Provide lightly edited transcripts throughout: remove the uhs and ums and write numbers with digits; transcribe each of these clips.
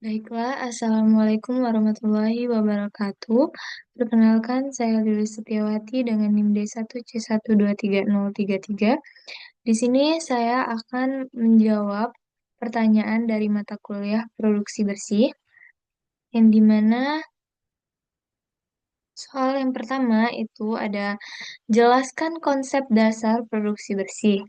Baiklah, Assalamualaikum warahmatullahi wabarakatuh. Perkenalkan, saya Lili Setiawati dengan NIM D1C123033. Di sini saya akan menjawab pertanyaan dari mata kuliah Produksi Bersih, yang dimana soal yang pertama itu ada jelaskan konsep dasar produksi bersih.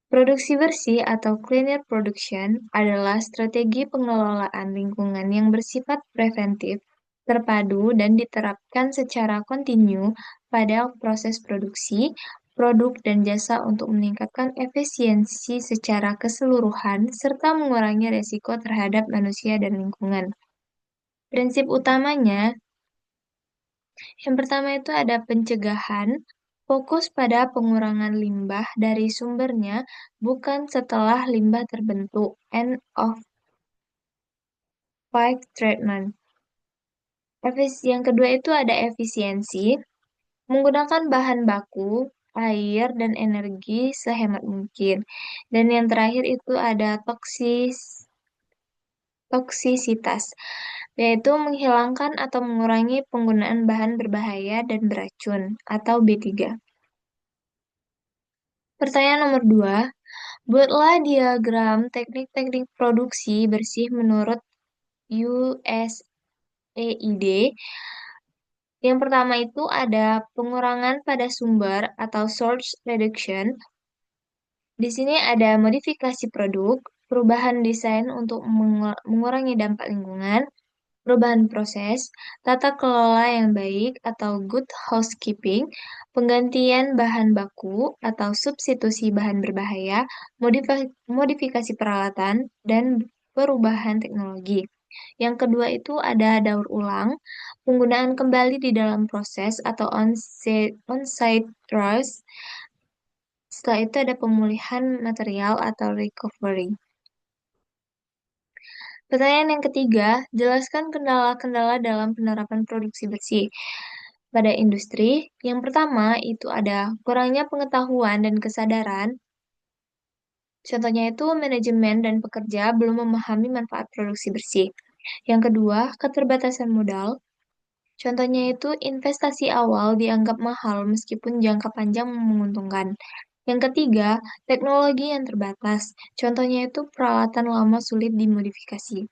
Produksi bersih atau cleaner production adalah strategi pengelolaan lingkungan yang bersifat preventif, terpadu, dan diterapkan secara kontinu pada proses produksi, produk, dan jasa untuk meningkatkan efisiensi secara keseluruhan serta mengurangi resiko terhadap manusia dan lingkungan. Prinsip utamanya yang pertama itu ada pencegahan, fokus pada pengurangan limbah dari sumbernya, bukan setelah limbah terbentuk. End of pipe treatment. Yang kedua itu ada efisiensi, menggunakan bahan baku, air, dan energi sehemat mungkin. Dan yang terakhir itu ada toksisitas, yaitu menghilangkan atau mengurangi penggunaan bahan berbahaya dan beracun atau B3. Pertanyaan nomor 2, buatlah diagram teknik-teknik produksi bersih menurut USAID. Yang pertama itu ada pengurangan pada sumber atau source reduction. Di sini ada modifikasi produk, perubahan desain untuk mengurangi dampak lingkungan, perubahan proses, tata kelola yang baik atau good housekeeping, penggantian bahan baku atau substitusi bahan berbahaya, modifikasi peralatan, dan perubahan teknologi. Yang kedua itu ada daur ulang, penggunaan kembali di dalam proses atau on-site reuse. Setelah itu ada pemulihan material atau recovery. Pertanyaan yang ketiga, jelaskan kendala-kendala dalam penerapan produksi bersih pada industri. Yang pertama itu ada kurangnya pengetahuan dan kesadaran. Contohnya itu manajemen dan pekerja belum memahami manfaat produksi bersih. Yang kedua, keterbatasan modal. Contohnya itu investasi awal dianggap mahal meskipun jangka panjang menguntungkan. Yang ketiga, teknologi yang terbatas. Contohnya itu peralatan lama sulit dimodifikasi.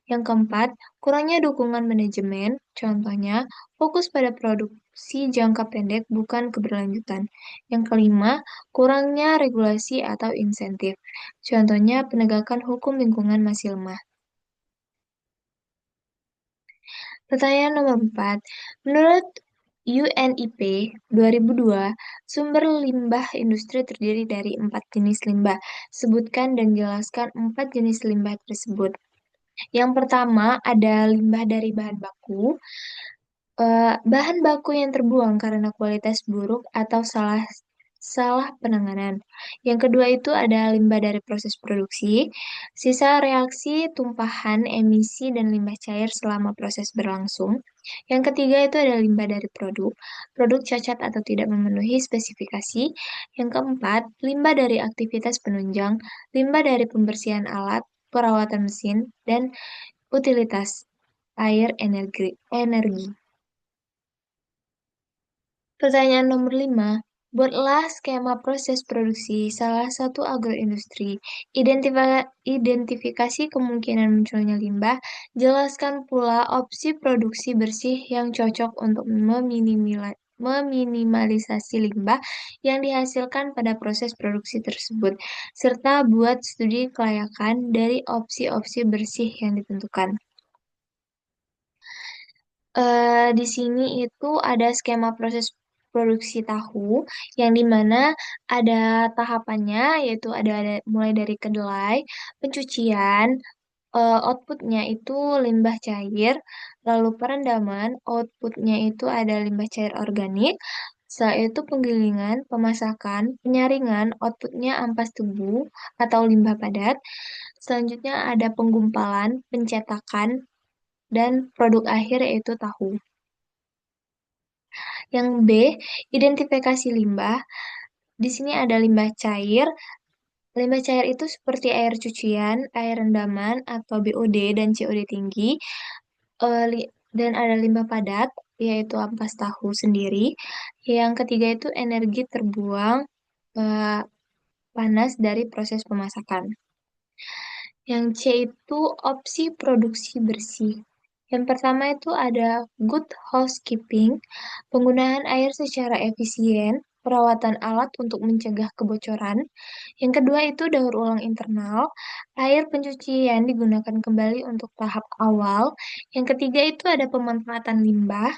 Yang keempat, kurangnya dukungan manajemen, contohnya fokus pada produksi jangka pendek bukan keberlanjutan. Yang kelima, kurangnya regulasi atau insentif, contohnya penegakan hukum lingkungan masih lemah. Pertanyaan nomor 4, menurut UNEP 2002, sumber limbah industri terdiri dari 4 jenis limbah. Sebutkan dan jelaskan 4 jenis limbah tersebut. Yang pertama ada limbah dari bahan baku, bahan baku yang terbuang karena kualitas buruk atau salah salah penanganan. Yang kedua itu ada limbah dari proses produksi, sisa reaksi, tumpahan, emisi, dan limbah cair selama proses berlangsung. Yang ketiga itu ada limbah dari produk cacat atau tidak memenuhi spesifikasi. Yang keempat, limbah dari aktivitas penunjang, limbah dari pembersihan alat, perawatan mesin, dan utilitas air energi. Pertanyaan nomor 5. Buatlah skema proses produksi salah satu agroindustri. Identifikasi kemungkinan munculnya limbah. Jelaskan pula opsi produksi bersih yang cocok untuk meminimalisasi limbah yang dihasilkan pada proses produksi tersebut, serta buat studi kelayakan dari opsi-opsi bersih yang ditentukan. Di sini itu ada skema proses produksi tahu yang dimana ada tahapannya, yaitu ada mulai dari kedelai, pencucian, outputnya itu limbah cair, lalu perendaman, outputnya itu ada limbah cair organik, setelah itu penggilingan, pemasakan, penyaringan, outputnya ampas tebu atau limbah padat. Selanjutnya ada penggumpalan, pencetakan, dan produk akhir yaitu tahu. Yang B, identifikasi limbah. Di sini ada limbah cair, Limbah cair itu seperti air cucian, air rendaman atau BOD dan COD tinggi, dan ada limbah padat, yaitu ampas tahu sendiri. Yang ketiga itu energi terbuang eh, panas dari proses pemasakan. Yang C itu opsi produksi bersih. Yang pertama itu ada good housekeeping, penggunaan air secara efisien, perawatan alat untuk mencegah kebocoran. Yang kedua itu daur ulang internal, air pencucian digunakan kembali untuk tahap awal. Yang ketiga itu ada pemanfaatan limbah,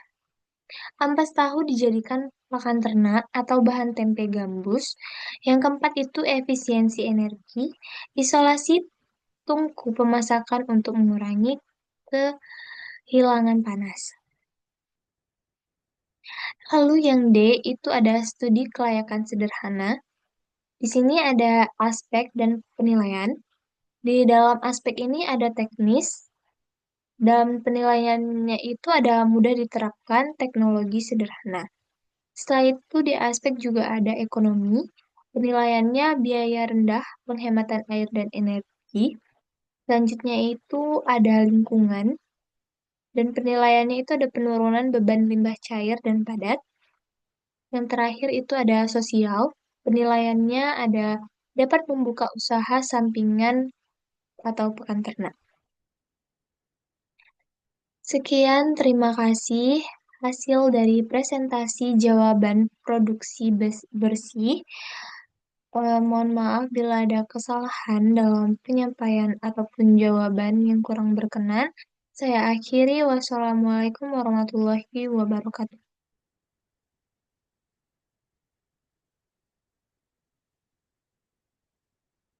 ampas tahu dijadikan pakan ternak atau bahan tempe gambus. Yang keempat itu efisiensi energi, isolasi tungku pemasakan untuk mengurangi kehilangan panas. Lalu yang D itu ada studi kelayakan sederhana. Di sini ada aspek dan penilaian. Di dalam aspek ini ada teknis, dan penilaiannya itu ada mudah diterapkan teknologi sederhana. Setelah itu di aspek juga ada ekonomi, penilaiannya biaya rendah, penghematan air dan energi. Selanjutnya itu ada lingkungan, dan penilaiannya itu ada penurunan beban limbah cair dan padat. Yang terakhir itu ada sosial, penilaiannya ada dapat membuka usaha sampingan atau pekan ternak. Sekian, terima kasih. Hasil dari presentasi jawaban produksi bersih. Mohon maaf bila ada kesalahan dalam penyampaian ataupun jawaban yang kurang berkenan. Saya akhiri. Wassalamualaikum warahmatullahi wabarakatuh.